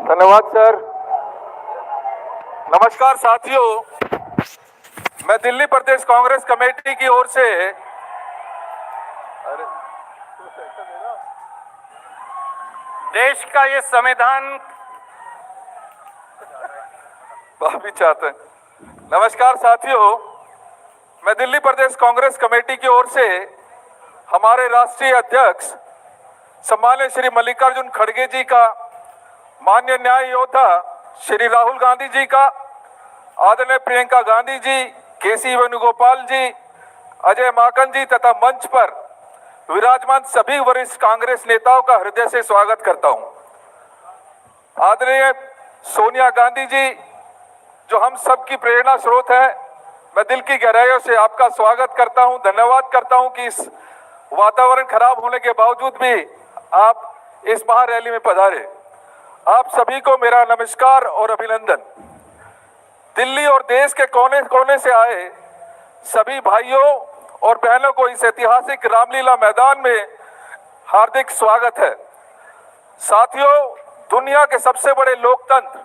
धन्यवाद सर। नमस्कार साथियों, मैं दिल्ली प्रदेश कांग्रेस कमेटी की ओर से देश का ये संविधान भी चाहते हैं। नमस्कार साथियों, मैं दिल्ली प्रदेश कांग्रेस कमेटी की ओर से हमारे राष्ट्रीय अध्यक्ष सम्माननीय श्री मल्लिकार्जुन खड़गे जी का, माननीय न्याय योद्धा श्री राहुल गांधी जी का, आदरणीय प्रियंका गांधी जी, केसी वेणुगोपाल जी, अजय माकन जी तथा मंच पर विराजमान सभी वरिष्ठ कांग्रेस नेताओं का हृदय से स्वागत करता हूं। आदरणीय सोनिया गांधी जी, जो हम सब की प्रेरणा स्रोत है, मैं दिल की गहराइयों से आपका स्वागत करता हूं, धन्यवाद करता हूं कि इस वातावरण खराब होने के बावजूद भी आप इस महारैली में पधारे। आप सभी को मेरा नमस्कार और अभिनंदन। दिल्ली और देश के कोने कोने से आए सभी भाइयों और बहनों को इस ऐतिहासिक रामलीला मैदान में हार्दिक स्वागत है। साथियों, दुनिया के सबसे बड़े लोकतंत्र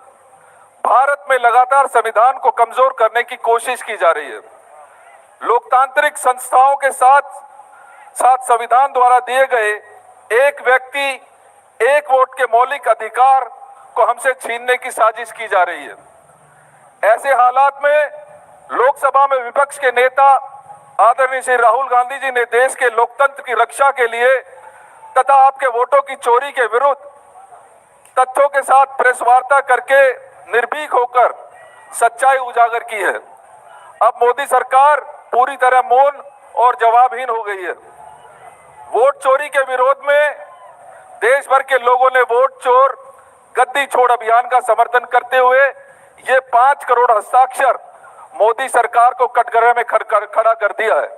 भारत में लगातार संविधान को कमजोर करने की कोशिश की जा रही है। लोकतांत्रिक संस्थाओं के साथ साथ संविधान द्वारा दिए गए एक व्यक्ति एक वोट के मौलिक अधिकार को हमसे छीनने की साजिश की जा रही है। ऐसे हालात में लोकसभा में विपक्ष के नेता आदरणीय श्री राहुल गांधी जी ने देश के लोकतंत्र की रक्षा के लिए तथा आपके वोटों की चोरी के विरुद्ध तथ्यों के साथ प्रेस वार्ता करके निर्भीक होकर सच्चाई उजागर की है। अब मोदी सरकार पूरी तरह मौन और जवाबहीन हो गई है। वोट चोरी के विरोध में देश भर के लोगों ने वोट चोर गद्दी छोड़ अभियान का समर्थन करते हुए ये 5 करोड़ हस्ताक्षर मोदी सरकार को कटघरे में खड़ा कर दिया है।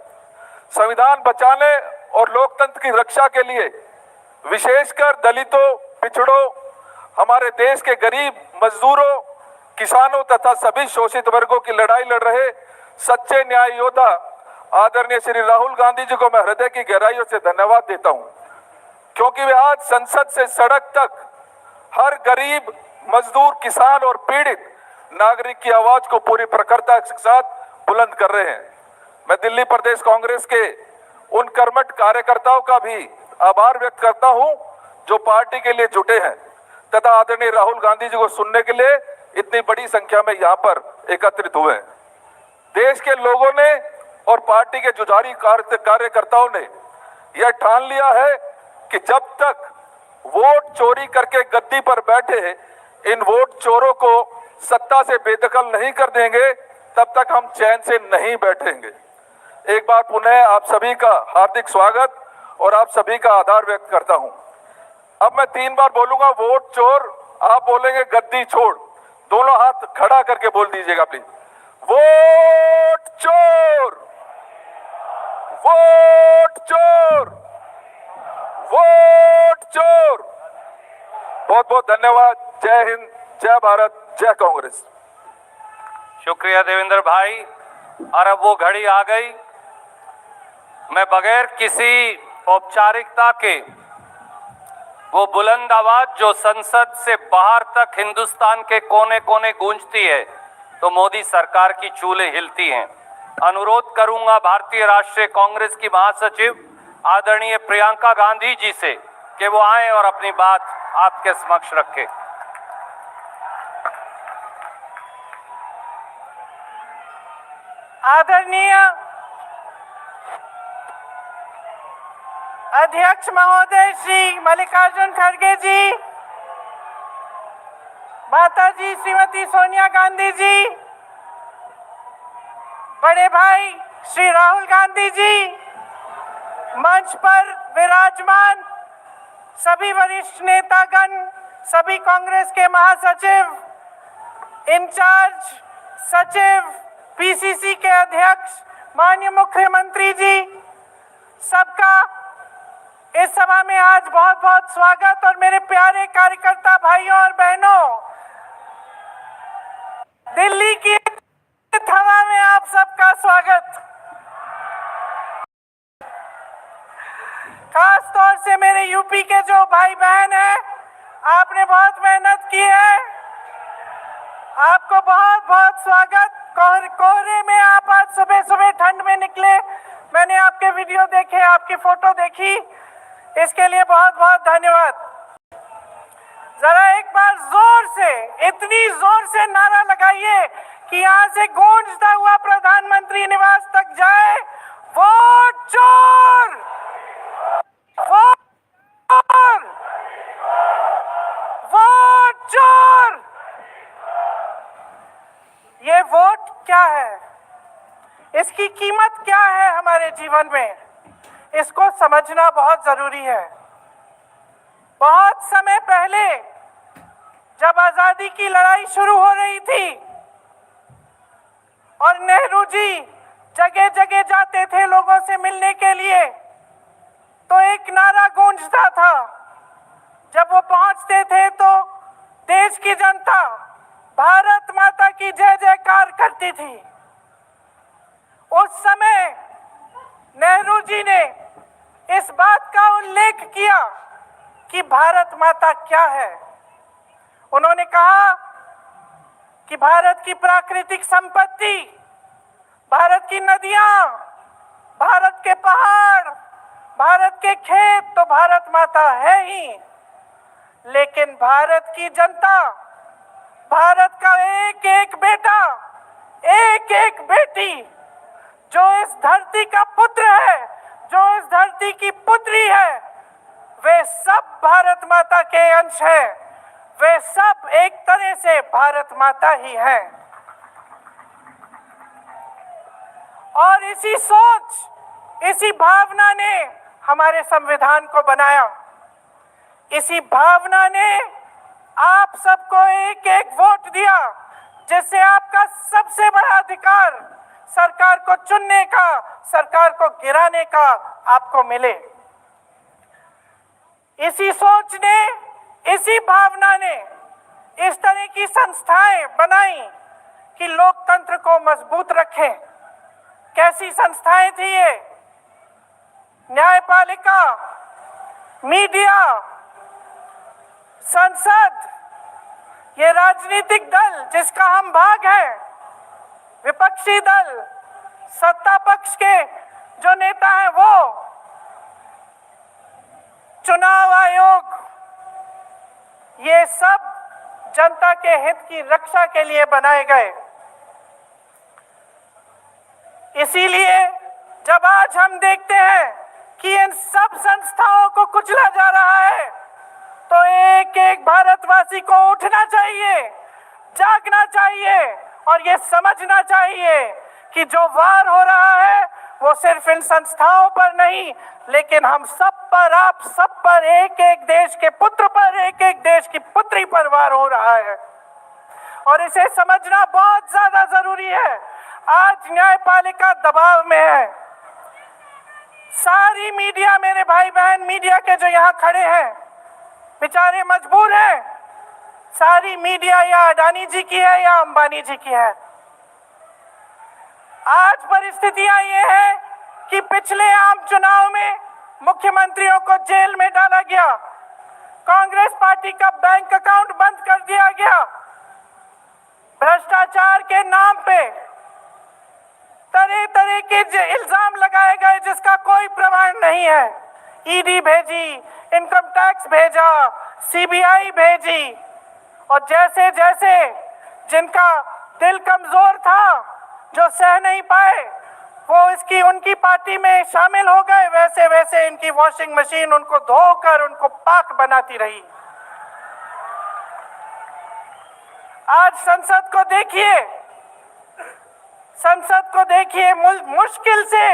संविधान बचाने और लोकतंत्र की रक्षा के लिए विशेषकर दलितों, पिछड़ों, हमारे देश के गरीब, मजदूरों, किसानों तथा सभी शोषित वर्गों की लड़ाई लड़ रहे सच्चे न्याय योद्धा आदरणीय श्री राहुल गांधी जी को मैं हृदय की गहराइयों से धन्यवाद देता हूं, क्योंकि वे आज संसद से सड़क तक हर गरीब, मजदूर, किसान और पीड़ित नागरिक की आवाज को पूरी प्रखरता के साथ बुलंद कर रहे हैं। मैं दिल्ली प्रदेश कांग्रेस के उन कर्मठ कार्यकर्ताओं का भी आभार व्यक्त करता हूं जो पार्टी के लिए जुटे हैं तथा आदरणीय राहुल गांधी जी को सुनने के लिए इतनी बड़ी संख्या में यहां पर एकत्रित हुए हैं। देश के लोगों ने और पार्टी के जुझारू कार्यकर्ताओं ने यह ठान लिया है कि जब तक वोट चोरी करके गद्दी पर बैठे इन वोट चोरों को सत्ता से बेदखल नहीं कर देंगे, तब तक हम चैन से नहीं बैठेंगे। एक बार पुनः आप सभी का हार्दिक स्वागत और आप सभी का आभार व्यक्त करता हूं। अब मैं 3 बार बोलूंगा वोट चोर, आप बोलेंगे गद्दी छोड़। दोनों हाथ खड़ा करके बोल दीजिएगा प्लीज। वोट चोर, वोट चोर, वोट चोर। बहुत बहुत धन्यवाद। जय हिंद, जय भारत, जय कांग्रेस। शुक्रिया देवेंद्र भाई। और अब वो घड़ी आ गई, मैं बगैर किसी औपचारिकता के वो बुलंद आवाज जो संसद से बाहर तक हिंदुस्तान के कोने कोने गूंजती है तो मोदी सरकार की चूल्हे हिलती हैं। अनुरोध करूंगा भारतीय राष्ट्रीय कांग्रेस की महासचिव आदरणीय प्रियंका गांधी जी से कि वो आए और अपनी बात आपके समक्ष रखें। आदरणीय अध्यक्ष महोदय श्री मल्लिकार्जुन खड़गे जी, माता जी श्रीमती सोनिया गांधी जी, बड़े भाई श्री राहुल गांधी जी, मंच पर विराजमान सभी वरिष्ठ नेतागण, सभी कांग्रेस के महासचिव, इंचार्ज सचिव, पीसीसी के अध्यक्ष, माननीय मुख्यमंत्री जी, सबका इस सभा में आज बहुत बहुत स्वागत। और मेरे प्यारे कार्यकर्ता भाइयों और बहनों, दिल्ली की हवा में आप सबका स्वागत। खास तौर से मेरे यूपी के जो भाई बहन हैं, आपने बहुत मेहनत की है। आपको बहुत बहुत स्वागत। कोहरे में आप आज सुबह सुबह ठंड में निकले, मैंने आपके वीडियो देखे, आपकी फोटो देखी, इसके लिए बहुत बहुत धन्यवाद। जरा एक बार जोर से, इतनी जोर से नारा लगाइए कि यहाँ से गूंजता हुआ प्रधानमंत्री निवास तक जाए, वोट चोर, वोट चोर, वोट चोर। ये वोट क्या है, इसकी कीमत क्या है हमारे जीवन में, इसको समझना बहुत जरूरी है। बहुत समय पहले जब आजादी की लड़ाई शुरू हो रही थी और नेहरू जी जगह जगह जाते थे लोगों से मिलने के लिए, तो एक नारा गूंजता था। जब वो पहुंचते थे तो देश की जनता भारत माता की जय जयकार करती थी। उस समय नेहरू जी ने इस बात का उल्लेख किया कि भारत माता क्या है। उन्होंने कहा कि भारत की प्राकृतिक संपत्ति, भारत की नदियां, भारत के पहाड़, भारत के खेत तो भारत माता है ही, लेकिन भारत की जनता, भारत का एक एक बेटा, एक एक बेटी, जो इस धरती का पुत्र है, जो इस धरती की पुत्री है, वे सब भारत माता के अंश हैं। वे सब एक तरह से भारत माता ही हैं। और इसी सोच, इसी भावना ने हमारे संविधान को बनाया। इसी भावना ने आप सबको एक एक वोट दिया, जिससे आपका सबसे बड़ा अधिकार सरकार को चुनने का, सरकार को गिराने का आपको मिले। इसी सोच ने, इसी भावना ने इस तरह की संस्थाएं बनाई कि लोकतंत्र को मजबूत रखें। कैसी संस्थाएं थी ये? न्यायपालिका, मीडिया, संसद, ये राजनीतिक दल जिसका हम भाग हैं, विपक्षी दल, सत्ता पक्ष के जो नेता हैं वो, चुनाव आयोग, ये सब जनता के हित की रक्षा के लिए बनाए गए। इसीलिए जब आज हम देखते हैं कि इन सब संस्थाओं को कुचला जा रहा है, तो एक एक भारतवासी को उठना चाहिए, जागना चाहिए और ये समझना चाहिए कि जो वार हो रहा है वो सिर्फ इन संस्थाओं पर नहीं, लेकिन हम सब पर, आप सब पर, एक एक देश के पुत्र पर, एक एक देश की पुत्री पर वार हो रहा है। और इसे समझना बहुत ज्यादा जरूरी है। आज न्यायपालिका दबाव में है। सारी मीडिया, मेरे भाई बहन मीडिया के जो यहाँ खड़े हैं, बेचारे मजबूर हैं। सारी मीडिया या अडानी जी की है या अंबानी जी की है। आज परिस्थितियां ये है कि पिछले आम चुनाव में मुख्यमंत्रियों को जेल में डाला गया, कांग्रेस पार्टी का बैंक अकाउंट बंद कर दिया गया, भ्रष्टाचार के नाम पे तरह तरह के इल्जाम लगाए गए जिसका कोई प्रमाण नहीं है। ईडी भेजी, इनकम टैक्स भेजा, सीबीआई भेजी, और जैसे जैसे जिनका दिल कमजोर था, जो सह नहीं पाए, वो इसकी उनकी पार्टी में शामिल हो गए, वैसे वैसे इनकी वॉशिंग मशीन उनको धोकर उनको पाक बनाती रही। आज संसद को देखिए, संसद को देखिए, मुश्किल से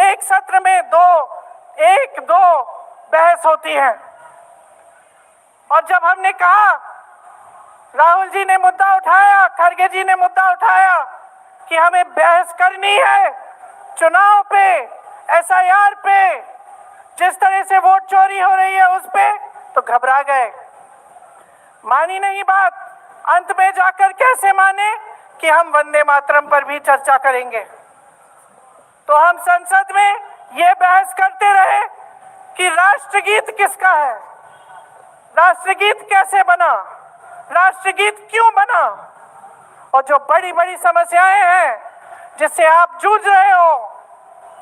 एक सत्र में एक दो बहस होती है। और जब हमने कहा, राहुल जी ने मुद्दा उठाया, खड़गे जी ने मुद्दा उठाया कि हमें बहस करनी है चुनाव पे, एसआईआर पे, जिस तरह से वोट चोरी हो रही है उस पे, तो घबरा गए, मानी नहीं बात। अंत में जाकर कैसे माने कि हम वंदे मातरम पर भी चर्चा करेंगे। तो हम संसद में ये बहस करते रहे कि राष्ट्रगीत किसका है, राष्ट्रगीत कैसे बना, राष्ट्रगीत क्यों बना, और जो बड़ी बड़ी समस्याएं हैं जिससे आप जूझ रहे हो,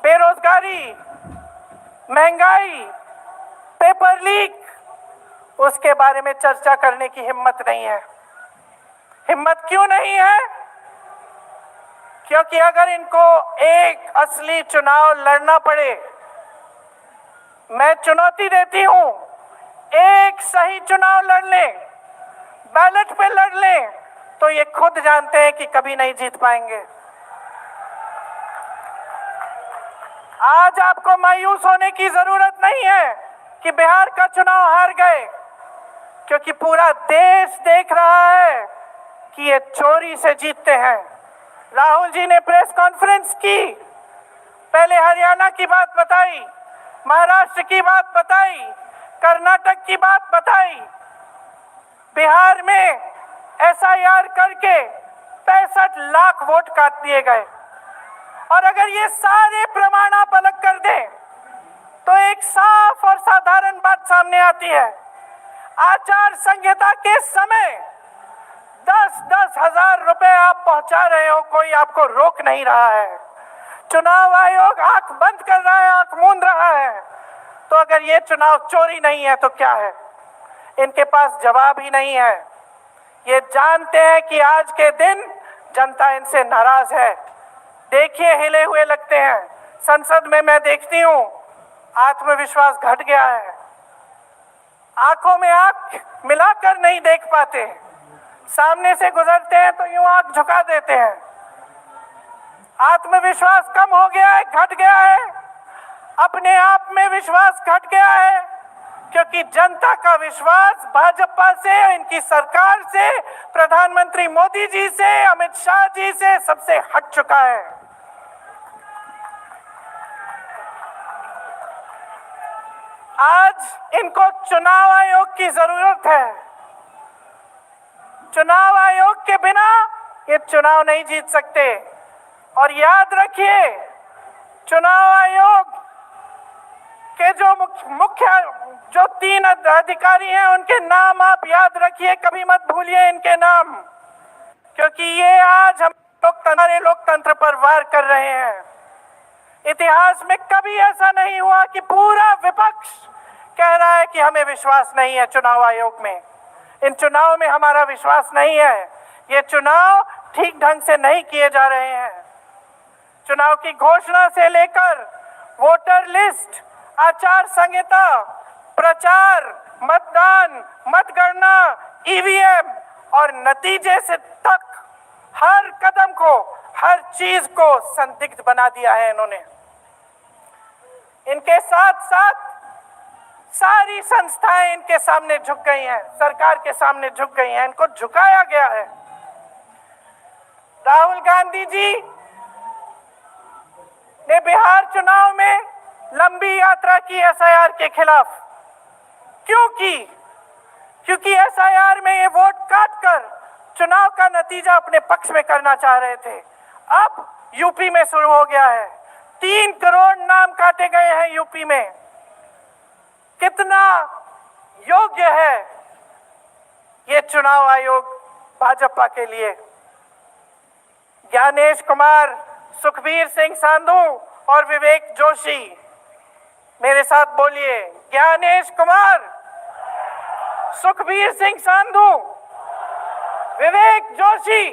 बेरोजगारी, महंगाई, पेपर लीक, उसके बारे में चर्चा करने की हिम्मत नहीं है। हिम्मत क्यों नहीं है? क्योंकि अगर इनको एक असली चुनाव लड़ना पड़े, मैं चुनौती देती हूं, एक सही चुनाव लड़ लें, बैलेट पे लड़ लें, तो ये खुद जानते हैं कि कभी नहीं जीत पाएंगे। आज आपको मायूस होने की जरूरत नहीं है कि बिहार का चुनाव हार गए, क्योंकि पूरा देश देख रहा है कि ये चोरी से जीतते हैं। राहुल जी ने प्रेस कॉन्फ्रेंस की, पहले हरियाणा की बात बताई, महाराष्ट्र की बात बताई, कर्नाटक की बात बताई, बिहार में एसआईआर करके 65 लाख वोट काट दिए गए। और अगर ये सारे प्रमाण आप अलग कर दें तो एक साफ और साधारण बात सामने आती है। आचार संहिता के समय 10-10 हजार रुपए आप पहुंचा रहे हो, कोई आपको रोक नहीं रहा है। चुनाव आयोग आंख बंद कर रहा है, आंख मूंद रहा है। तो अगर ये चुनाव चोरी नहीं है तो क्या है? इनके पास जवाब ही नहीं है। ये जानते हैं कि आज के दिन जनता इनसे नाराज है। देखिए, हिले हुए लगते हैं। संसद में मैं देखती हूँ आत्मविश्वास घट गया है, आंखों में आंख मिलाकर नहीं देख पाते, सामने से गुजरते हैं तो यूं आंख झुका देते हैं। आत्मविश्वास कम हो गया है, घट गया है, अपने आप में विश्वास घट गया है, क्योंकि जनता का विश्वास भाजपा से, इनकी सरकार से, प्रधानमंत्री मोदी जी से, अमित शाह जी से सबसे हट चुका है। आज इनको चुनाव आयोग की जरूरत है। चुनाव आयोग के बिना ये चुनाव नहीं जीत सकते। और याद रखिए, चुनाव आयोग के जो 3 अधिकारी हैं उनके नाम आप याद रखिए, कभी मत भूलिए इनके नाम, क्योंकि ये आज हम लोकतंत्र पर वार कर रहे हैं। इतिहास में कभी ऐसा नहीं हुआ कि पूरा विपक्ष कह रहा है कि हमें विश्वास नहीं है चुनाव आयोग में, इन चुनाव में हमारा विश्वास नहीं है, ये चुनाव ठीक ढंग से नहीं किए जा रहे हैं। चुनाव की घोषणा से लेकर वोटर लिस्ट, आचार संहिता, प्रचार, मतदान, मतगणना, ईवीएम और नतीजे से तक हर कदम को, हर चीज को संदिग्ध बना दिया है इन्होंने। इनके साथ साथ सारी संस्थाएं इनके सामने झुक गई हैं, सरकार के सामने झुक गई हैं, इनको झुकाया गया है। राहुल गांधी जी ने बिहार चुनाव में लंबी यात्रा की एसआईआर के खिलाफ। क्यों की? क्योंकि एसआईआर में ये वोट काटकर चुनाव का नतीजा अपने पक्ष में करना चाह रहे थे। अब यूपी में शुरू हो गया है, 3 करोड़ नाम काटे गए हैं यूपी में। कितना योग्य है ये चुनाव आयोग भाजपा के लिए? ज्ञानेश कुमार, सुखबीर सिंह सांधू और विवेक जोशी, मेरे साथ बोलिए। ज्ञानेश कुमार, सुखबीर सिंह सांधू, विवेक जोशी।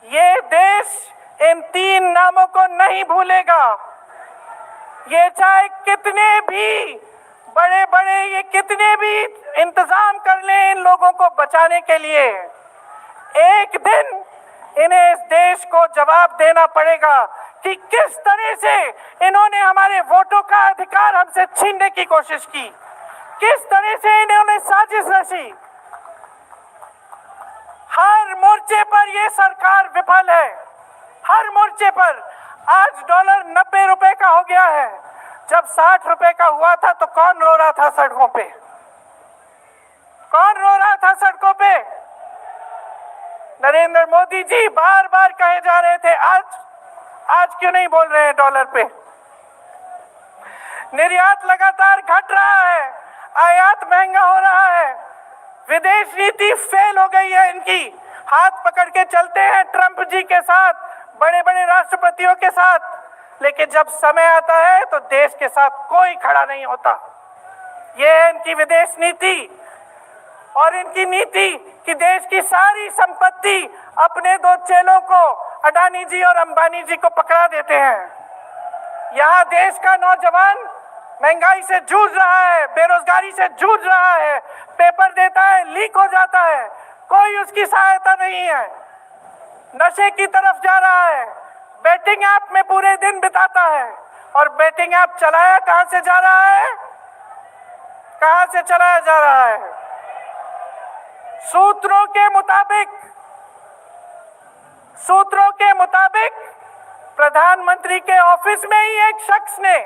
ये देश इन 3 नामों को नहीं भूलेगा। ये चाहे कितने भी बड़े ये कितने भी इंतजाम कर लें इन लोगों को बचाने के लिए, एक दिन इन्हें इस देश को जवाब देना पड़ेगा कि किस तरह से इन्होंने हमारे वोटों का अधिकार हमसे छीनने की कोशिश की, किस तरह से इन्होंने साजिश रची। हर मोर्चे पर ये सरकार विफल है, हर मोर्चे पर। आज डॉलर 90 रुपए का हो गया है, जब 60 रुपए का हुआ था तो कौन रो रहा था सड़कों पे? कौन रो रहा था सड़कों पे? नरेंद्र मोदी जी बार बार कहे जा रहे थे, आज क्यों नहीं बोल रहे हैं डॉलर पे? निर्यात लगातार घट रहा है, आयात महंगा हो रहा है, विदेश नीति फेल हो गई है इनकी, हाथ पकड़ के चलते हैं ट्रंप जी के साथ, बड़े बड़े राष्ट्रपतियों के साथ, लेकिन जब समय आता है तो देश के साथ कोई खड़ा नहीं होता। ये है इनकी विदेश नीति और इनकी नीति कि देश की सारी संपत्ति अपने दो चेलों को, अडानी जी और अंबानी जी को पकड़ा देते हैं। यहाँ देश का नौजवान महंगाई से जूझ रहा है, बेरोजगारी से जूझ रहा है, पेपर देता है, लीक हो जाता है, कोई उसकी सहायता नहीं है, नशे की तरफ जा रहा है, बेटिंग ऐप में पूरे दिन बिताता है। और बेटिंग ऐप चलाया कहां से जा रहा है, कहां से चलाया जा रहा है? सूत्रों के मुताबिक प्रधानमंत्री के ऑफिस में ही एक शख्स ने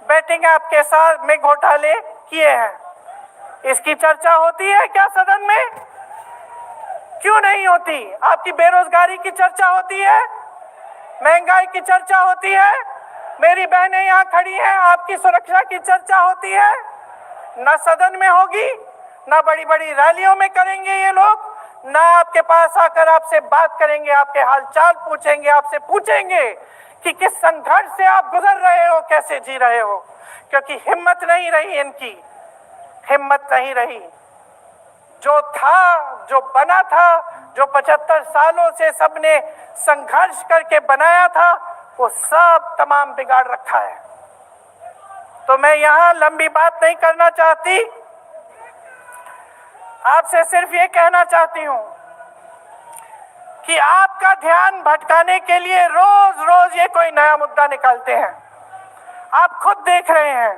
बेटिंग ऐप के साथ में घोटाले किए हैं। इसकी चर्चा होती है क्या सदन में? क्यों नहीं होती? आपकी बेरोजगारी की चर्चा होती है, महंगाई की चर्चा होती है, मेरी बहनें यहाँ खड़ी हैं, आपकी सुरक्षा की चर्चा होती है, ना सदन में होगी, ना बड़ी बड़ी रैलियों में करेंगे ये लोग, ना आपके पास आकर आपसे बात करेंगे, आपके हालचाल पूछेंगे, आपसे पूछेंगे कि किस संघर्ष से आप गुजर रहे हो, कैसे जी रहे हो, क्योंकि हिम्मत नहीं रही इनकी, हिम्मत नहीं रही। जो था, जो बना था, जो 75 सालों से सबने संघर्ष करके बनाया था, वो सब तमाम बिगाड़ रखा है। तो मैं यहाँ लंबी बात नहीं करना चाहती, आपसे सिर्फ ये कहना चाहती हूँ कि आपका ध्यान भटकाने के लिए रोज रोज ये कोई नया मुद्दा निकालते हैं। आप खुद देख रहे हैं,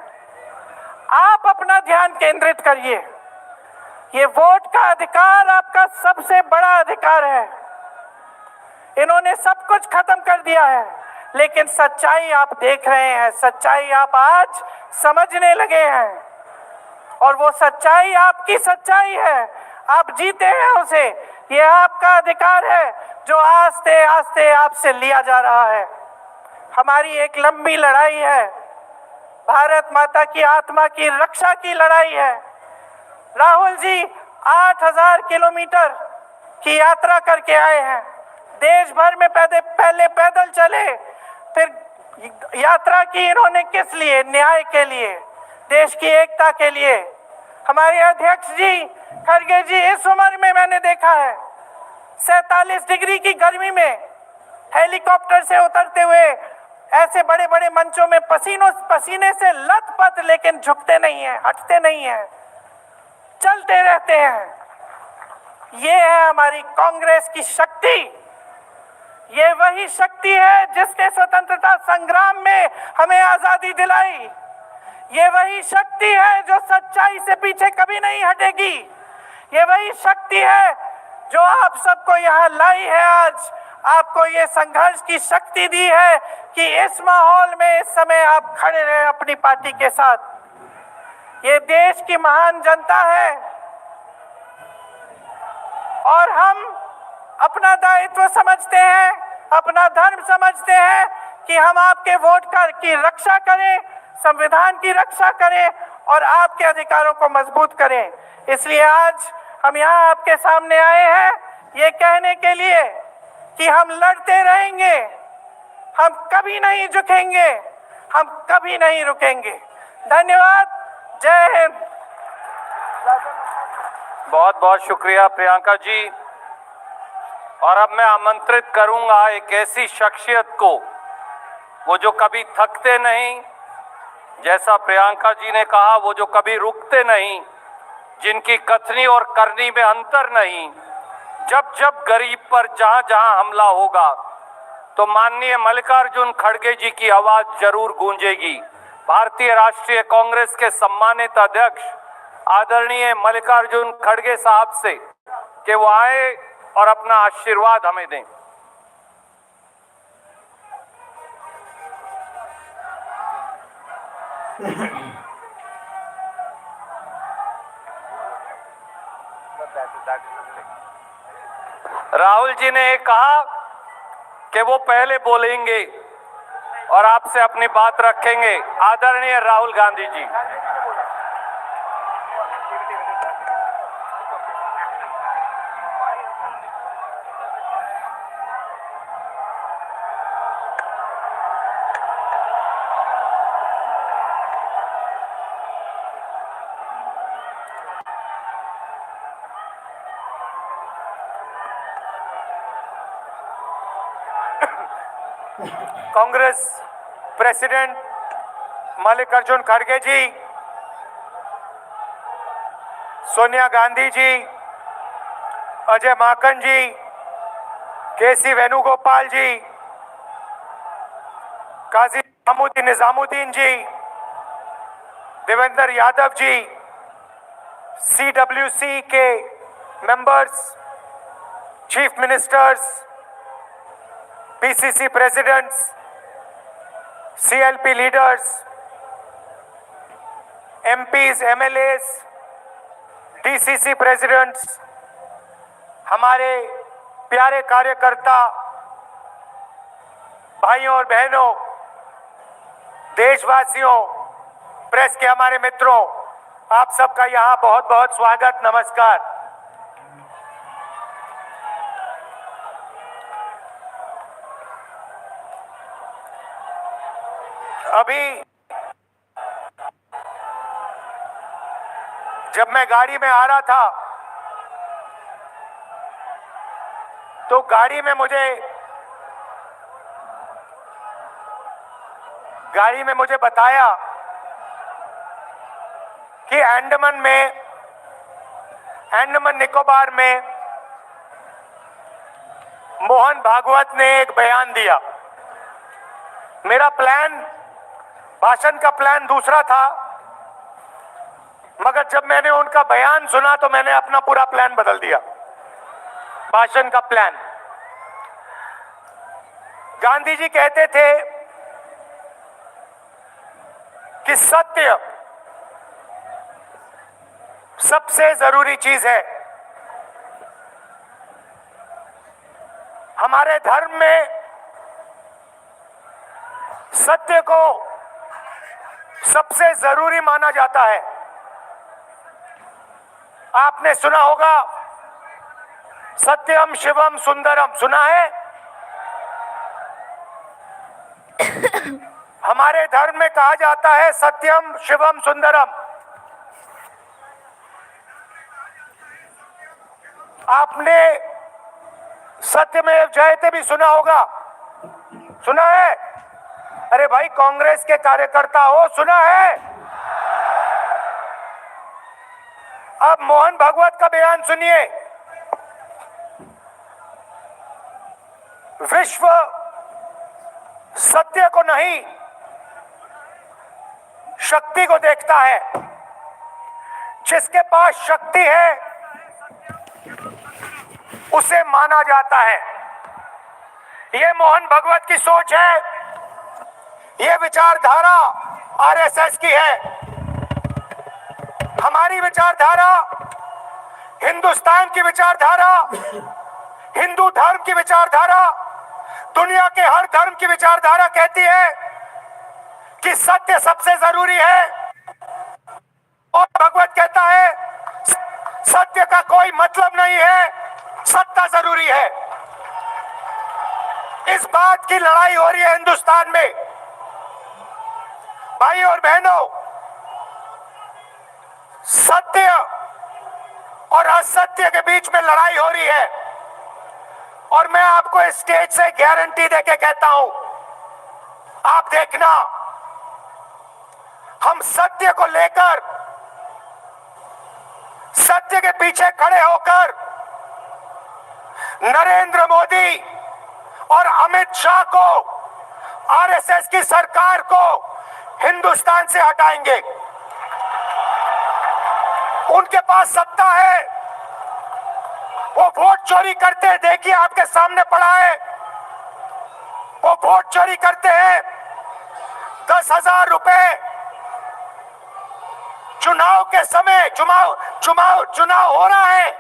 आप अपना ध्यान केंद्रित करिए। ये वोट का अधिकार आपका सबसे बड़ा अधिकार है। इन्होंने सब कुछ खत्म कर दिया है, लेकिन सच्चाई आप देख रहे हैं, सच्चाई आप आज समझने लगे हैं, और वो सच्चाई आपकी सच्चाई है, आप जीते हैं उसे। ये आपका अधिकार है जो आस्ते आस्ते आपसे लिया जा रहा है। हमारी एक लंबी लड़ाई है, भारत माता की आत्मा की रक्षा की लड़ाई है। राहुल जी 8000 किलोमीटर की यात्रा करके आए हैं, देश भर में पहले पैदल चले, फिर यात्रा की इन्होंने किस लिए? न्याय के लिए, देश की एकता के लिए। हमारे अध्यक्ष जी खड़गे जी, इस उम्र में मैंने देखा है 47 डिग्री की गर्मी में हेलीकॉप्टर से उतरते हुए ऐसे बड़े बड़े मंचों में पसीने से लथपथ, लेकिन झुकते नहीं हैं, हटते नहीं हैं, चलते रहते हैं। ये है हमारी कांग्रेस की शक्ति। ये वही शक्ति है जिसने स्वतंत्रता संग्राम में हमें आजादी दिलाई। ये वही शक्ति है जो सच्चाई से पीछे कभी नहीं हटेगी। ये वही शक्ति है जो आप सबको यहाँ लाई है, आज आपको ये संघर्ष की शक्ति दी है कि इस माहौल में इस समय आप खड़े रहे अपनी पार्टी के साथ। ये देश की महान जनता है और हम अपना दायित्व समझते हैं, अपना धर्म समझते हैं कि हम आपके वोट की रक्षा करें, संविधान की रक्षा करें और आपके अधिकारों को मजबूत करें। इसलिए आज हम यहाँ आपके सामने आए हैं ये कहने के लिए कि हम लड़ते रहेंगे, हम कभी नहीं झुकेंगे, हम कभी नहीं रुकेंगे। धन्यवाद, जय हिंद। बहुत बहुत शुक्रिया प्रियंका जी। और अब मैं आमंत्रित करूंगा एक ऐसी शख्सियत को, वो जो कभी थकते नहीं, जैसा प्रियंका जी ने कहा, वो जो कभी रुकते नहीं, जिनकी कथनी और करनी में अंतर नहीं। जब जब गरीब पर जहां जहां हमला होगा तो माननीय मल्लिकार्जुन खड़गे जी की आवाज जरूर गूंजेगी। भारतीय राष्ट्रीय कांग्रेस के सम्मानित अध्यक्ष आदरणीय मल्लिकार्जुन खड़गे साहब से कि वो आए और अपना आशीर्वाद हमें दें। राहुल जी ने कहा कि वो पहले बोलेंगे और आपसे अपनी बात रखेंगे। आदरणीय राहुल गांधी जी। कांग्रेस प्रेसिडेंट मल्लिकार्जुन खड़गे जी, सोनिया गांधी जी, अजय माकन जी, केसी वेणुगोपाल जी, काजी निजामुद्दीन जी, देवेंद्र यादव जी, CWC के members, chief ministers, PCC presidents, CLP leaders, MPs, MLAs, DCC presidents, हमारे प्यारे कार्यकर्ता भाइयों और बहनों, देशवासियों, प्रेस के हमारे मित्रों, आप सबका यहाँ बहुत बहुत स्वागत, नमस्कार। अभी जब मैं गाड़ी में आ रहा था तो गाड़ी में मुझे बताया कि अंडमान निकोबार में मोहन भागवत ने एक बयान दिया। मेरा भाषण का प्लान दूसरा था, मगर जब मैंने उनका बयान सुना तो मैंने अपना पूरा प्लान बदल दिया, भाषण का प्लान। गांधी जी कहते थे कि सत्य सबसे जरूरी चीज है। हमारे धर्म में सत्य को सबसे जरूरी माना जाता है। आपने सुना होगा सत्यम शिवम सुंदरम, सुना है? हमारे धर्म में कहा जाता है सत्यम शिवम सुंदरम। आपने सत्यमेव जयते भी सुना होगा, सुना है? अरे भाई कांग्रेस के कार्यकर्ता हो, सुना है? अब मोहन भागवत का बयान सुनिए। विश्व सत्य को नहीं, शक्ति को देखता है। जिसके पास शक्ति है उसे माना जाता है। यह मोहन भागवत की सोच है, यह विचारधारा आरएसएस की है। हमारी विचारधारा, हिंदुस्तान की विचारधारा, हिंदू धर्म की विचारधारा, दुनिया के हर धर्म की विचारधारा कहती है कि सत्य सबसे जरूरी है। और भगवत कहता है सत्य का कोई मतलब नहीं है, सत्ता जरूरी है। इस बात की लड़ाई हो रही है हिंदुस्तान में। भाई और बहनों, सत्य और असत्य के बीच में लड़ाई हो रही है। और मैं आपको इस स्टेज से गारंटी देके कहता हूं, आप देखना, हम सत्य को लेकर, सत्य के पीछे खड़े होकर नरेंद्र मोदी और अमित शाह को, आरएसएस की सरकार को हिंदुस्तान से हटाएंगे। उनके पास सत्ता है, वो वोट चोरी करते हैं, देखिए आपके सामने पड़ा है। वो वोट चोरी करते हैं। 10,000 रुपए चुनाव के समय, चुनाव हो रहा है,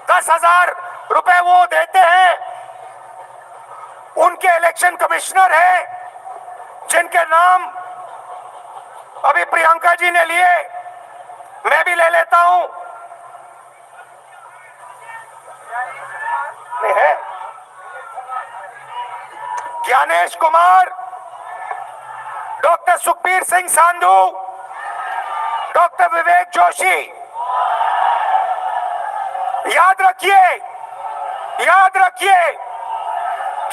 10,000 रुपए वो देते हैं। उनके इलेक्शन कमिश्नर हैं जिनके नाम अभी प्रियंका जी ने लिए, मैं भी ले लेता हूं। है ज्ञानेश कुमार, डॉक्टर सुखबीर सिंह सांधू, डॉक्टर विवेक जोशी। याद रखिए,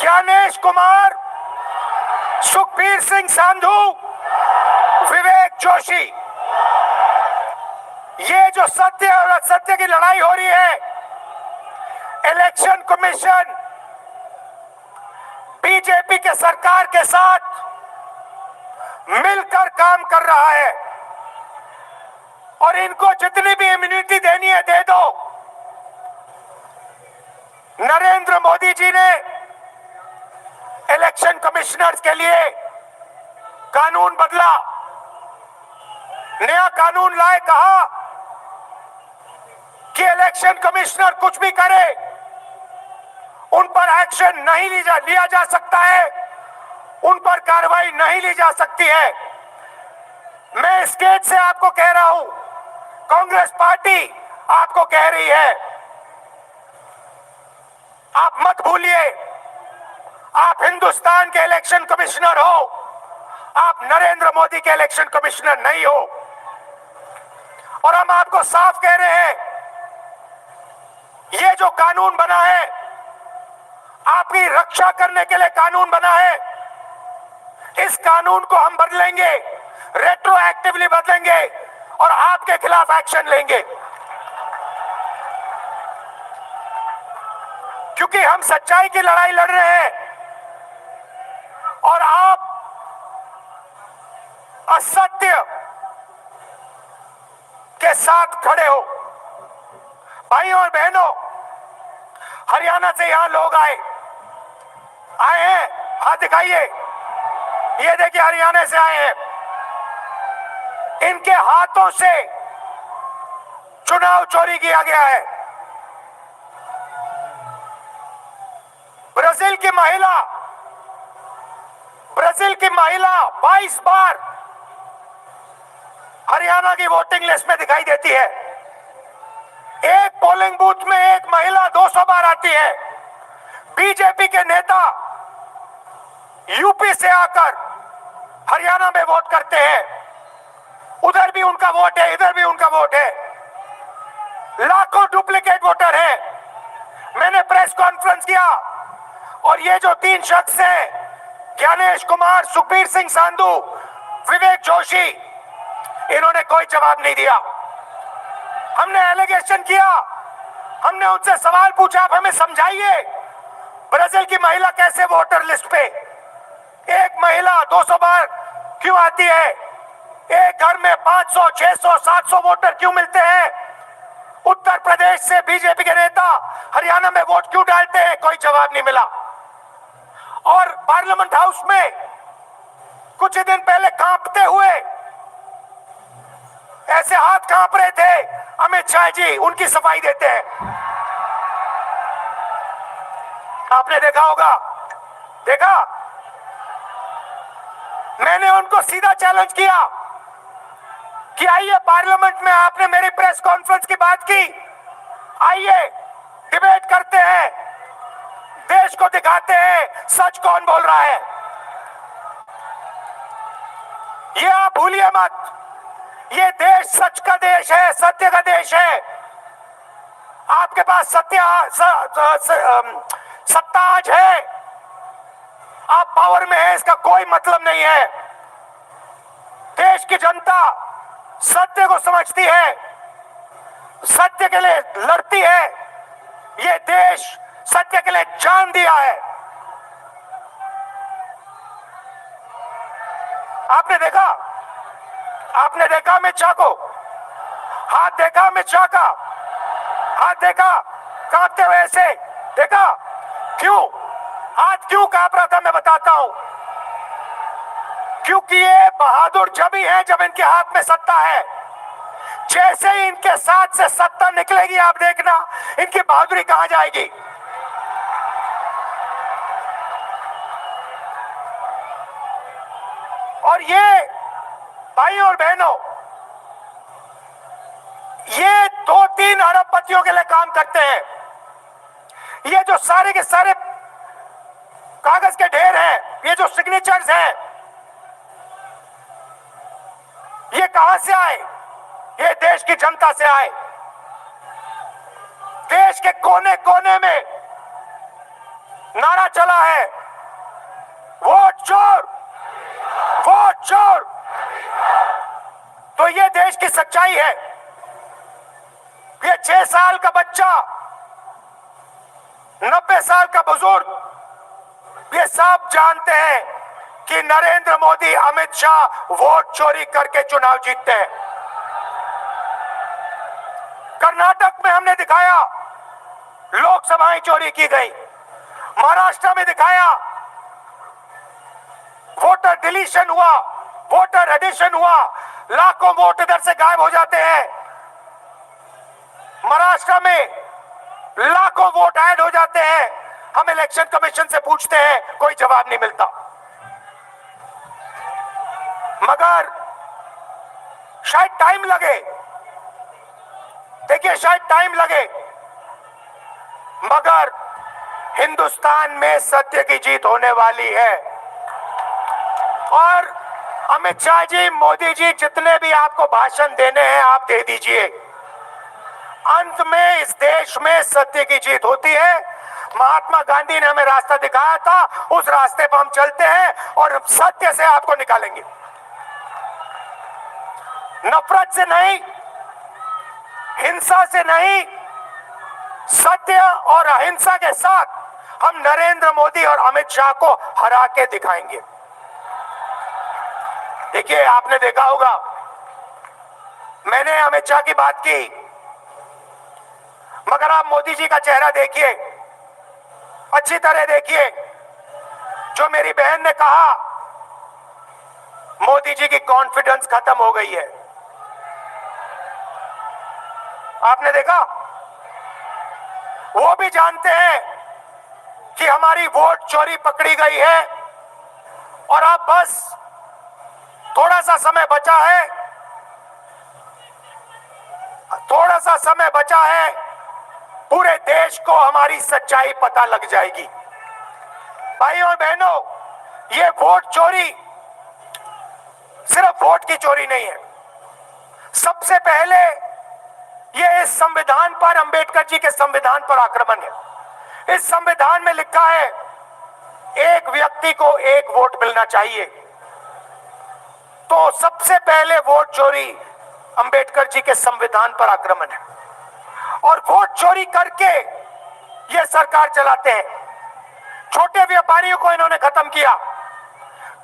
ज्ञानेश कुमार, सुखबीर सिंह सांधू, विवेक जोशी। ये जो सत्य और असत्य की लड़ाई हो रही है, इलेक्शन कमीशन बीजेपी के सरकार के साथ मिलकर काम कर रहा है और इनको जितनी भी इम्यूनिटी देनी है दे दो। नरेंद्र मोदी जी ने इलेक्शन कमिश्नर्स के लिए कानून बदला, नया कानून लाए, कहा कि इलेक्शन कमिश्नर कुछ भी करे उन पर एक्शन नहीं लिया जा सकता है, उन पर कार्रवाई नहीं ली जा सकती है। मैं स्टेट से आपको कह रहा हूं, कांग्रेस पार्टी आपको कह रही है, आप मत भूलिए, आप हिंदुस्तान के इलेक्शन कमिश्नर हो, आप नरेंद्र मोदी के इलेक्शन कमिश्नर नहीं हो। और हम आपको साफ कह रहे हैं, ये जो कानून बना है, आपकी रक्षा करने के लिए कानून बना है। इस कानून को हम बदलेंगे, रेट्रोएक्टिवली बदलेंगे और आपके खिलाफ एक्शन लेंगे, क्योंकि हम सच्चाई की लड़ाई लड़ रहे हैं और आप असत्य के साथ खड़े हो। भाइयों और बहनों, हरियाणा से यहां लोग आए हैं, हाथ दिखाइए, ये देखिए हरियाणा से आए हैं। इनके हाथों से चुनाव चोरी किया गया है। ब्राजील की महिला 22 बार हरियाणा की वोटिंग लिस्ट में दिखाई देती है। एक पोलिंग बूथ में एक महिला 200 बार आती है। बीजेपी के नेता यूपी से आकर हरियाणा में वोट करते हैं, उधर भी उनका वोट है, इधर भी उनका वोट है। लाखों डुप्लीकेट वोटर हैं। मैंने प्रेस कॉन्फ्रेंस किया और ये जो 3 शख्स हैं, ज्ञानेश कुमार, सुखबीर सिंह सांधू, विवेक जोशी, इन्होंने कोई जवाब नहीं दिया। हमने एलिगेशन किया, हमने उनसे सवाल पूछा, आप हमें समझाइए ब्राजील की महिला कैसे वोटर लिस्ट पे, एक महिला 200 बार क्यों आती है, एक घर में 500, 600, 700 वोटर क्यों मिलते हैं, उत्तर प्रदेश से बीजेपी के नेता हरियाणा में वोट क्यों डालते हैं, कोई जवाब नहीं मिला। और पार्लियामेंट हाउस में कुछ ही दिन पहले कांपते हुए, ऐसे हाथ कांप रहे थे, अमित शाह जी उनकी सफाई देते हैं। आपने देखा होगा, देखा, मैंने उनको सीधा चैलेंज किया कि आइए पार्लियामेंट में, आपने मेरी प्रेस कॉन्फ्रेंस की बात की, आइए डिबेट करते हैं, देश को दिखाते हैं सच कौन बोल रहा है। ये आप भूलिए मत, ये देश सच का देश है, सत्य का देश है। आपके पास सत्ता आज है, आप पावर में है, इसका कोई मतलब नहीं है। देश की जनता सत्य को समझती है, सत्य के लिए लड़ती है। ये देश सत्य के लिए जान दिया है। आपने देखा अमित शाह को, हाथ देखा अमित शाह का, हाथ देखा कांपते हुए ऐसे देखा, क्यों हाथ क्यों कांप रहा था, मैं बताता हूं। क्योंकि ये बहादुर जब ही है जब इनके हाथ में सत्ता है। जैसे ही इनके साथ से सत्ता निकलेगी, आप देखना इनकी बहादुरी कहां जाएगी। और ये भाइयों और बहनों, ये 2-3 अरबपतियों के लिए काम करते हैं। ये जो सारे के सारे कागज के ढेर हैं, ये जो सिग्नेचर्स हैं, ये कहां से आए? ये देश की जनता से आए। देश के कोने कोने में नारा चला है, वोट चोर, वोट चोर। तो ये देश की सच्चाई है। ये 6 साल का बच्चा, 90 साल का बुजुर्ग, ये सब जानते हैं कि नरेंद्र मोदी, अमित शाह वोट चोरी करके चुनाव जीतते हैं। कर्नाटक में हमने दिखाया लोकसभाएं चोरी की गई, महाराष्ट्र में दिखाया वोटर डिलीशन हुआ, वोटर एडिशन हुआ, लाखों वोट इधर से गायब हो जाते हैं। महाराष्ट्र में लाखों वोट ऐड हो जाते हैं। हम इलेक्शन कमीशन से पूछते हैं, कोई जवाब नहीं मिलता। मगर शायद टाइम लगे, देखिए शायद टाइम लगे, मगर हिंदुस्तान में सत्य की जीत होने वाली है। और अमित शाह जी, मोदी जी, जितने भी आपको भाषण देने हैं आप दे दीजिए। अंत में इस देश में सत्य की जीत होती है। महात्मा गांधी ने हमें रास्ता दिखाया था, उस रास्ते पर हम चलते हैं और सत्य से आपको निकालेंगे। नफरत से नहीं, हिंसा से नहीं, सत्य और अहिंसा के साथ हम नरेंद्र मोदी और अमित शाह को हरा के दिखाएंगे। देखिए, आपने देखा होगा, मैंने अमित शाह की बात की, मगर आप मोदी जी का चेहरा देखिए, अच्छी तरह देखिए। जो मेरी बहन ने कहा, मोदी जी की कॉन्फिडेंस खत्म हो गई है। आपने देखा, वो भी जानते हैं कि हमारी वोट चोरी पकड़ी गई है और अब बस थोड़ा सा समय बचा है, थोड़ा सा समय बचा है, पूरे देश को हमारी सच्चाई पता लग जाएगी। भाइयों और बहनों, ये वोट चोरी सिर्फ वोट की चोरी नहीं है। सबसे पहले ये इस संविधान पर, अंबेडकर जी के संविधान पर आक्रमण है। इस संविधान में लिखा है एक व्यक्ति को एक वोट मिलना चाहिए। तो सबसे पहले वोट चोरी अंबेडकर जी के संविधान पर आक्रमण है। और वोट चोरी करके ये सरकार चलाते हैं। छोटे व्यापारियों को इन्होंने खत्म किया,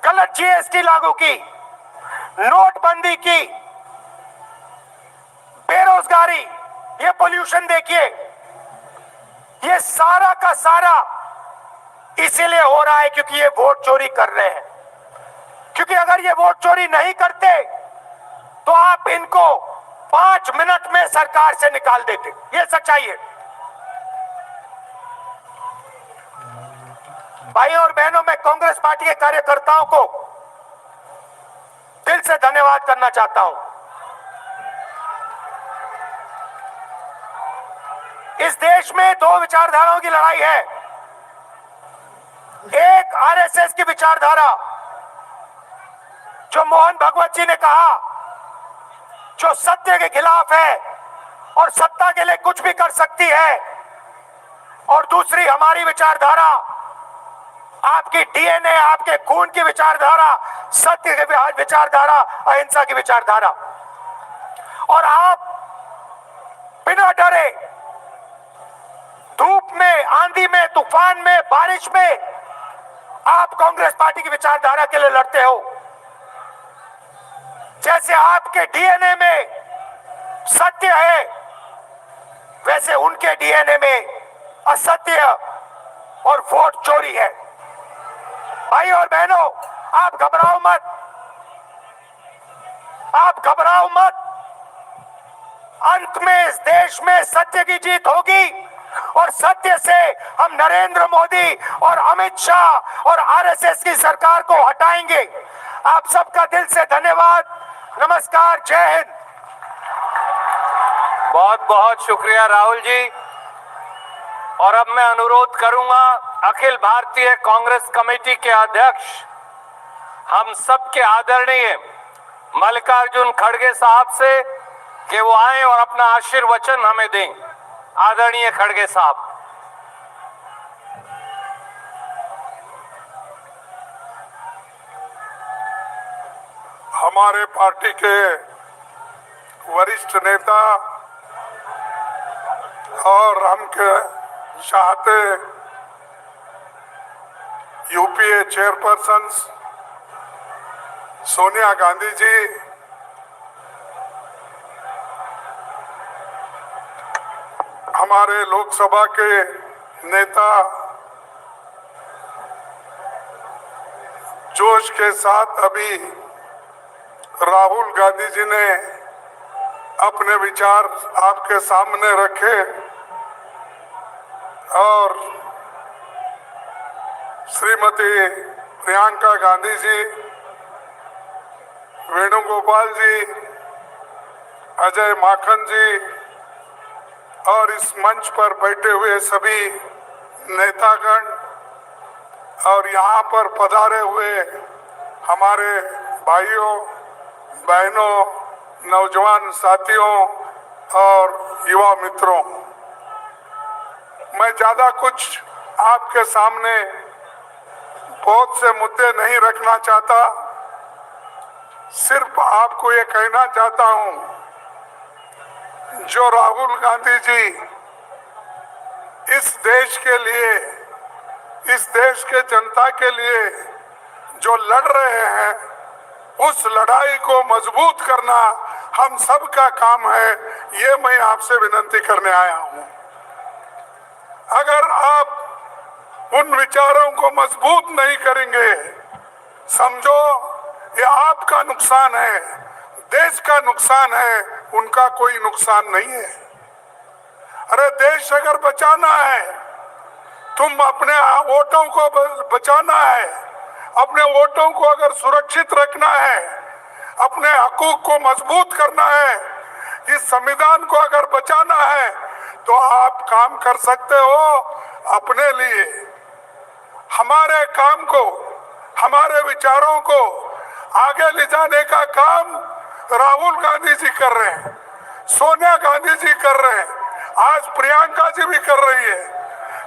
गलत जीएसटी लागू की, नोटबंदी की, बेरोजगारी, ये पोल्यूशन देखिए, ये सारा का सारा इसीलिए हो रहा है क्योंकि ये वोट चोरी कर रहे हैं। क्योंकि अगर ये वोट चोरी नहीं करते तो आप इनको 5 मिनट में सरकार से निकाल देते। ये सच्चाई है। भाइयों और बहनों, मैं कांग्रेस पार्टी के कार्यकर्ताओं को दिल से धन्यवाद करना चाहता हूं। इस देश में 2 विचारधाराओं की लड़ाई है। एक आरएसएस की विचारधारा, जो मोहन भगवत जी ने कहा, जो सत्य के खिलाफ है और सत्ता के लिए कुछ भी कर सकती है। और दूसरी हमारी विचारधारा, आपकी डीएनए, आपके खून की विचारधारा, सत्य की विचारधारा, अहिंसा की विचारधारा। और आप बिना डरे धूप में, आंधी में, तूफान में, बारिश में आप कांग्रेस पार्टी की विचारधारा के लिए लड़ते हो। जैसे आपके डीएनए में सत्य है, वैसे उनके डीएनए में असत्य और वोट चोरी है। भाई और बहनों, आप घबराओ मत, आप घबराओ मत। अंत में इस देश में सत्य की जीत होगी और सत्य से हम नरेंद्र मोदी और अमित शाह और आरएसएस की सरकार को हटाएंगे। आप सबका दिल से धन्यवाद। नमस्कार, जय हिंद। बहुत बहुत शुक्रिया राहुल जी। और अब मैं अनुरोध करूंगा अखिल भारतीय कांग्रेस कमेटी के अध्यक्ष, हम सबके आदरणीय मल्लिकार्जुन खड़गे साहब से कि वो आए और अपना आशीर्वचन हमें दें। आदरणीय खड़गे साहब। हमारे पार्टी के वरिष्ठ नेता और हम के चाहते यूपीए चेयरपर्सन सोनिया गांधी जी, हमारे लोकसभा के नेता जोश के साथ अभी राहुल गांधी जी ने अपने विचार आपके सामने रखे और श्रीमती प्रियंका गांधी जी, वेणुगोपाल जी, अजय माखन जी और इस मंच पर बैठे हुए सभी नेतागण और यहाँ पर पधारे हुए हमारे भाइयों बहनों, नौजवान साथियों और युवा मित्रों, मैं ज़्यादा कुछ आपके सामने बहुत से मुद्दे नहीं रखना चाहता। सिर्फ आपको ये कहना चाहता हूँ, जो राहुल गांधी जी इस देश के लिए, इस देश के जनता के लिए जो लड़ रहे हैं, उस लड़ाई को मजबूत करना हम सब का काम है। ये मैं आपसे विनती करने आया हूं। अगर आप उन विचारों को मजबूत नहीं करेंगे, समझो ये आपका नुकसान है, देश का नुकसान है, उनका कोई नुकसान नहीं है। अरे देश अगर बचाना है, तुम अपने वोटों को बचाना है, अपने वोटों को अगर सुरक्षित रखना है, अपने हकूक को मजबूत करना है, इस संविधान को अगर बचाना है, तो आप काम कर सकते हो अपने लिए। हमारे काम को, हमारे विचारों को आगे ले जाने का काम राहुल गांधी जी कर रहे हैं, सोनिया गांधी जी कर रहे हैं, आज प्रियंका जी भी कर रही है।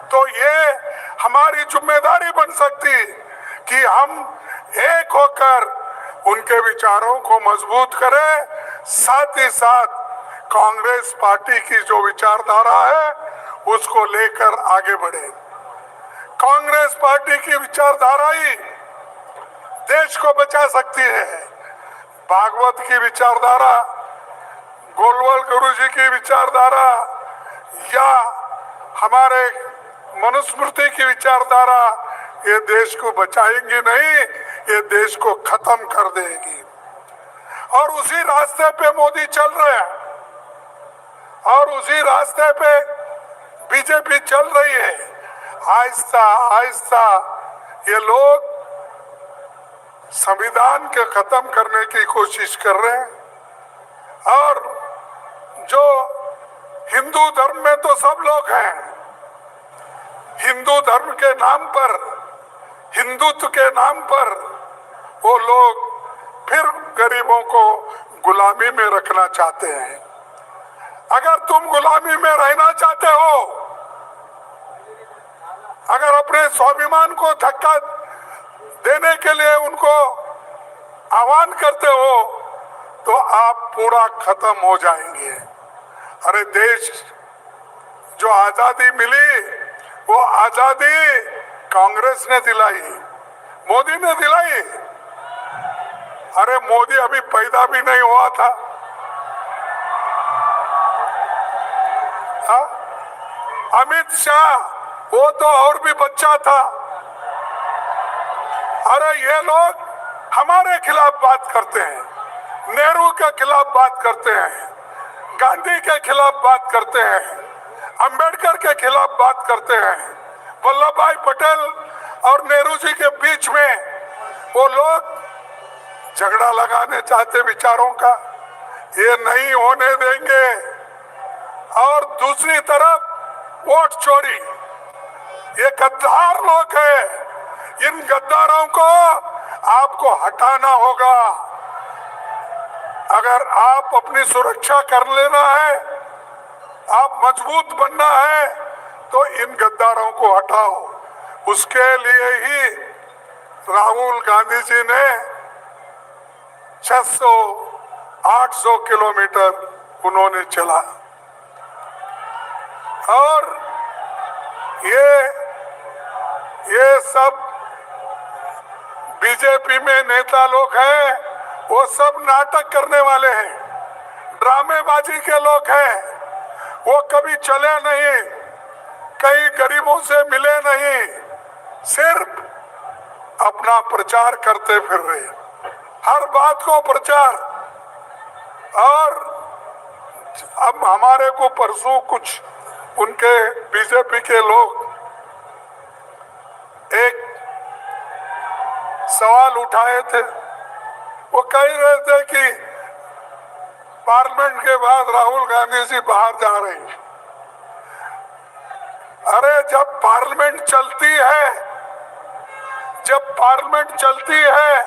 तो ये हमारी जिम्मेदारी बन सकती कि हम एक होकर उनके विचारों को मजबूत करें, साथ ही साथ कांग्रेस पार्टी की जो विचारधारा है उसको लेकर आगे बढ़े। कांग्रेस पार्टी की विचारधारा ही देश को बचा सकती है। भागवत की विचारधारा, गोलवाल गुरु जी की विचारधारा या हमारे मनुस्मृति की विचारधारा ये देश को बचाएंगी नहीं, ये देश को खत्म कर देगी। और उसी रास्ते पे मोदी चल रहे हैं और उसी रास्ते पे बीजेपी चल रही है। आहिस्ता आहिस्ता ये लोग संविधान के खत्म करने की कोशिश कर रहे हैं। और जो हिंदू धर्म में तो सब लोग हैं, हिंदू धर्म के नाम पर, हिंदुत्व के नाम पर वो लोग फिर गरीबों को गुलामी में रखना चाहते हैं। अगर तुम गुलामी में रहना चाहते हो, अगर अपने स्वाभिमान को धक्का देने के लिए उनको आह्वान करते हो, तो आप पूरा खत्म हो जाएंगे। अरे देश जो आजादी मिली, वो आजादी कांग्रेस ने दिलाई, मोदी ने दिलाई। अरे मोदी अभी पैदा भी नहीं हुआ था। हा? अमित शाह वो तो और भी बच्चा था। अरे ये लोग हमारे खिलाफ बात करते हैं, नेहरू के खिलाफ बात करते हैं, गांधी के खिलाफ बात करते हैं, अंबेडकर के खिलाफ बात करते हैं। वल्लभ भाई पटेल और नेहरू जी के बीच में वो लोग झगड़ा लगाने चाहते विचारों का, ये नहीं होने देंगे। और दूसरी तरफ वोट चोरी, ये गद्दार लोग हैं, इन गद्दारों को आपको हटाना होगा। अगर आप अपनी सुरक्षा कर लेना है, आप मजबूत बनना है, तो इन गद्दारों को हटाओ। उसके लिए ही राहुल गांधी जी ने 600 800 किलोमीटर उन्होंने चला। और ये सब बीजेपी में नेता लोग हैं, वो सब नाटक करने वाले हैं, ड्रामेबाजी के लोग हैं। वो कभी चले नहीं, कई गरीबों से मिले नहीं, सिर्फ अपना प्रचार करते फिर रहे, हर बात को प्रचार। और अब हमारे को परसों कुछ उनके बीजेपी के लोग एक सवाल उठाए थे। वो कह रहे थे कि पार्लियामेंट के बाद राहुल गांधी जी बाहर जा रहे हैं। अरे जब पार्लियामेंट चलती है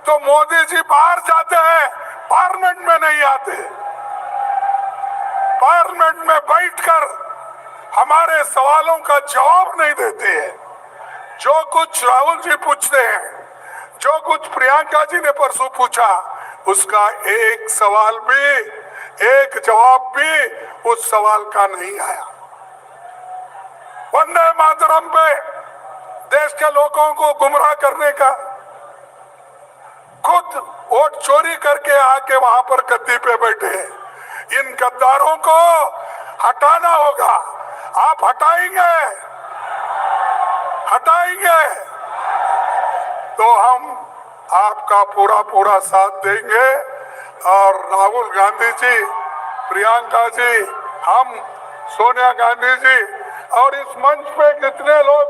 तो मोदी जी बाहर जाते हैं, पार्लियामेंट में नहीं आते। पार्लियामेंट में बैठकर हमारे सवालों का जवाब नहीं देते हैं। जो कुछ राहुल जी पूछते हैं, जो कुछ प्रियंका जी ने परसों पूछा, उसका एक सवाल भी, एक जवाब भी उस सवाल का नहीं आया। वंदे मातरम पे देश के लोगों को गुमराह करने का, खुद वोट चोरी करके आके वहां पर गद्दी पे बैठे हैं। इन गद्दारों को हटाना होगा। आप हटाएंगे तो हम आपका पूरा साथ देंगे। और राहुल गांधी जी, प्रियंका जी, हम सोनिया गांधी जी और इस मंच पे कितने लोग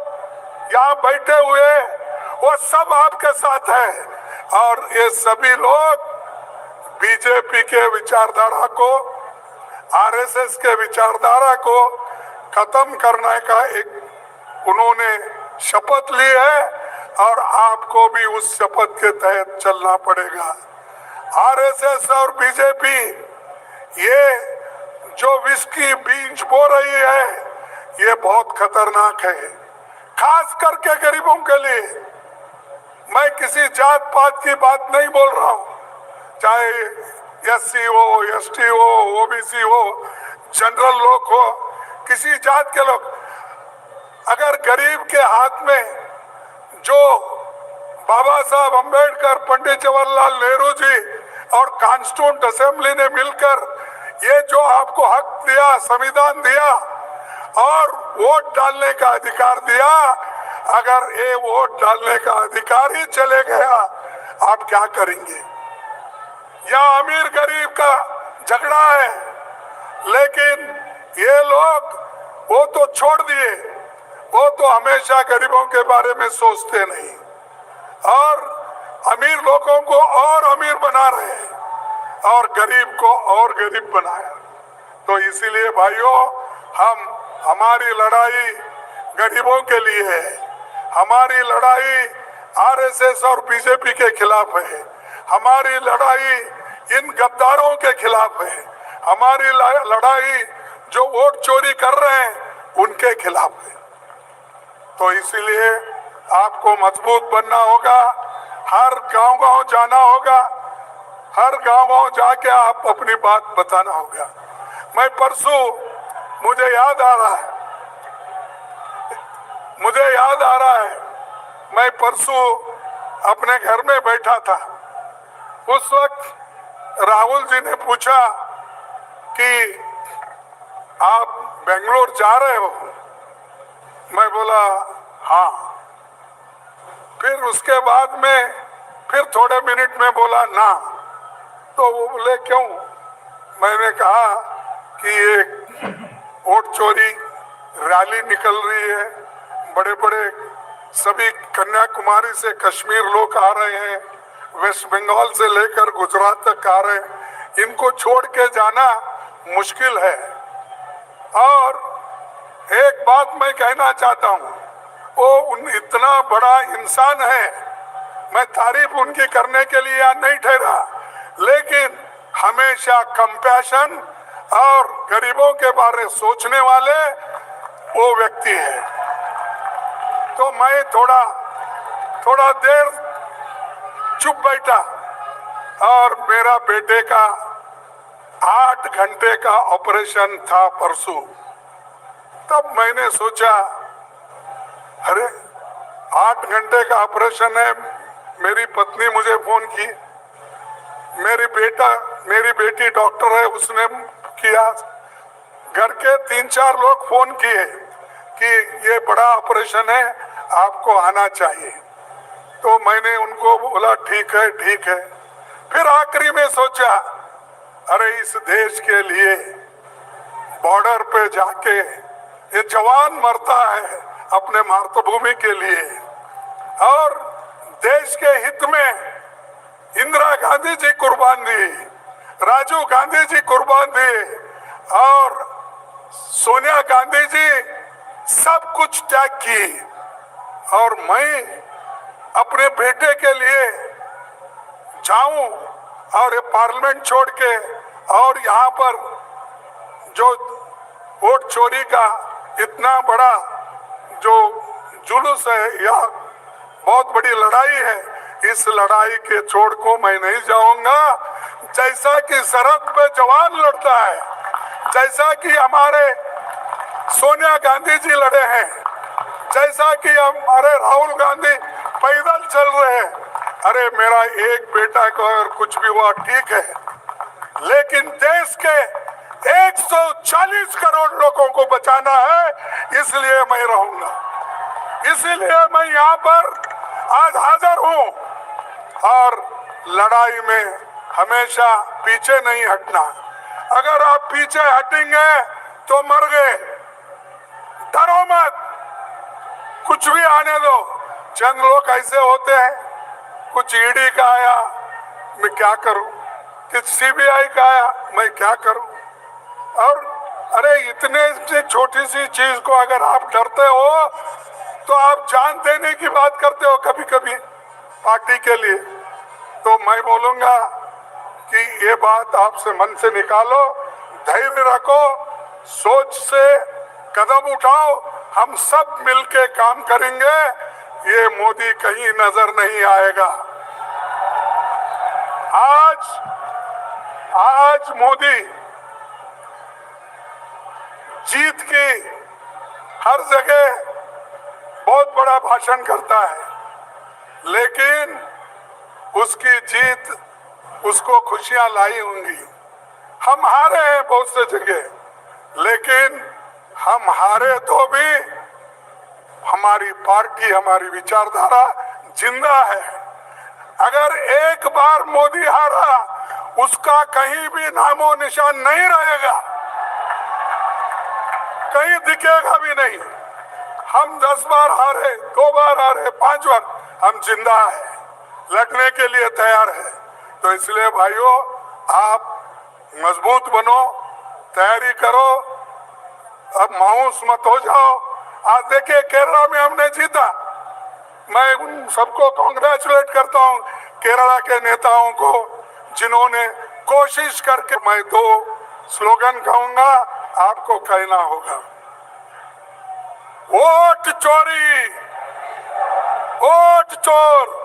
यहाँ बैठे हुए, वो सब आपके साथ हैं। और ये सभी लोग बीजेपी के विचारधारा को, आरएसएस के विचारधारा को खत्म करने का एक उन्होंने शपथ ली है, और आपको भी उस शपथ के तहत चलना पड़ेगा। आरएसएस और बीजेपी ये जो विष की बीज बो रही है, ये बहुत खतरनाक है, खास करके गरीबों के लिए। मैं किसी जात पात की बात नहीं बोल रहा हूं, चाहे एससी हो, एसटी हो, ओबीसी हो, जनरल लोग हो, किसी जात के लोग। अगर गरीब के हाथ में जो बाबा साहब अंबेडकर, पंडित जवाहरलाल नेहरू जी और कॉन्स्टिट्यूंट असेंबली ने मिलकर ये जो आपको हक दिया, संविधान दिया और वोट डालने का अधिकार दिया, अगर ये वोट डालने का अधिकार ही चले गया, आप क्या करेंगे? या अमीर गरीब का झगड़ा है, लेकिन ये लोग वो तो छोड़ दिए, वो तो हमेशा गरीबों के बारे में सोचते नहीं, और अमीर लोगों को और अमीर बना रहे हैं और गरीब को और गरीब बनाया। तो इसीलिए भाइयों, हमारी लड़ाई गरीबों के लिए है, हमारी लड़ाई आरएसएस और बीजेपी के खिलाफ है, हमारी लड़ाई इन गद्दारों के खिलाफ है, हमारी लड़ाई जो वोट चोरी कर रहे हैं उनके खिलाफ है। तो इसीलिए आपको मजबूत बनना होगा, हर गांव-गांव जाना होगा, हर गांव-गांव जाके आप अपनी बात बताना होगा। मैं परसों, मुझे याद आ रहा है, मैं परसों अपने घर में बैठा था। उस वक्त राहुल जी ने पूछा कि आप बेंगलोर जा रहे हो? मैं बोला हाँ। फिर उसके बाद में फिर थोड़े मिनट में बोला ना। तो वो बोले क्यों? मैंने कहा कि ये वोट चोरी रैली निकल रही है, बड़े बड़े सभी कन्याकुमारी से कश्मीर लोग आ रहे हैं, वेस्ट बंगाल से लेकर गुजरात तक आ रहे हैं, इनको छोड़ के जाना मुश्किल है। और एक बात मैं कहना चाहता हूँ, वो इतना बड़ा इंसान है, मैं तारीफ उनकी करने के लिए यहाँ नहीं ठहरा, लेकिन हमेशा कंपैशन और गरीबों के बारे में सोचने वाले वो व्यक्ति है। तो मैं थोड़ा देर चुप बैठा, और मेरा बेटे का 8 घंटे का ऑपरेशन था परसों। तब मैंने सोचा, अरे 8 घंटे का ऑपरेशन है। मेरी पत्नी मुझे फोन की, मेरी बेटी डॉक्टर है, उसने किया, घर के 3-4 लोग फोन किए कि ये बड़ा ऑपरेशन है, आपको आना चाहिए। तो मैंने उनको बोला ठीक है ठीक है। फिर आखिरी में सोचा, अरे इस देश के लिए बॉर्डर पे जाके ये जवान मरता है अपने मातृभूमि के लिए, और देश के हित में इंदिरा गांधी जी कुर्बान दी, राजीव गांधी जी कुर्बान दिए, और सोनिया गांधी जी सब कुछ त्याग की, और मैं अपने बेटे के लिए जाऊं और ये पार्लियामेंट छोड़ के और यहाँ पर जो वोट चोरी का इतना बड़ा जो जुलूस है या बहुत बड़ी लड़ाई है, इस लड़ाई के छोड़ को मैं नहीं जाऊंगा। जैसा कि सरहद पे जवान लड़ता है, जैसा कि हमारे सोनिया गांधी जी लड़े हैं, जैसा कि हमारे राहुल गांधी पैदल चल रहे हैं, अरे मेरा एक बेटा को अगर कुछ भी हुआ ठीक है, लेकिन देश के 140 करोड़ लोगों को बचाना है, इसलिए मैं रहूंगा। इसलिए मैं यहाँ पर आज हाजिर हूँ, और लड़ाई में हमेशा पीछे नहीं हटना। अगर आप पीछे हटेंगे तो मर गए। डरो मत, कुछ भी आने दो। चंद लोग ऐसे होते हैं, कुछ ईडी का आया मैं क्या करूं, कुछ सीबीआई का आया मैं क्या करूं। और अरे इतने से छोटी सी चीज को अगर आप डरते हो तो आप जान देने की बात करते हो कभी कभी पार्टी के लिए। तो मैं बोलूंगा कि ये बात आपसे मन से निकालो, धैर्य रखो, सोच से कदम उठाओ, हम सब मिलके काम करेंगे, ये मोदी कहीं नजर नहीं आएगा। आज मोदी जीत की हर जगह बहुत बड़ा भाषण करता है, लेकिन उसकी जीत उसको खुशियां लाई होंगी। हम हारे हैं बहुत से जगह, लेकिन हम हारे तो भी हमारी पार्टी, हमारी विचारधारा जिंदा है। अगर एक बार मोदी हारा, उसका कहीं भी नामो निशान नहीं रहेगा, कहीं दिखेगा भी नहीं। हम 10 बार हारे, 2 बार हारे, 5 बार, हम जिंदा है, लड़ने के लिए तैयार है। तो इसलिए भाइयों, आप मजबूत बनो, तैयारी करो, अब मायूस मत हो जाओ। आज देखिए केरला में हमने जीता, मैं उन सबको कांग्रेचुलेट करता हूं, केरला के नेताओं को जिन्होंने कोशिश करके। मैं 2 स्लोगन कहूंगा, आपको कहना होगा। वोट चोरी, वोट चोर।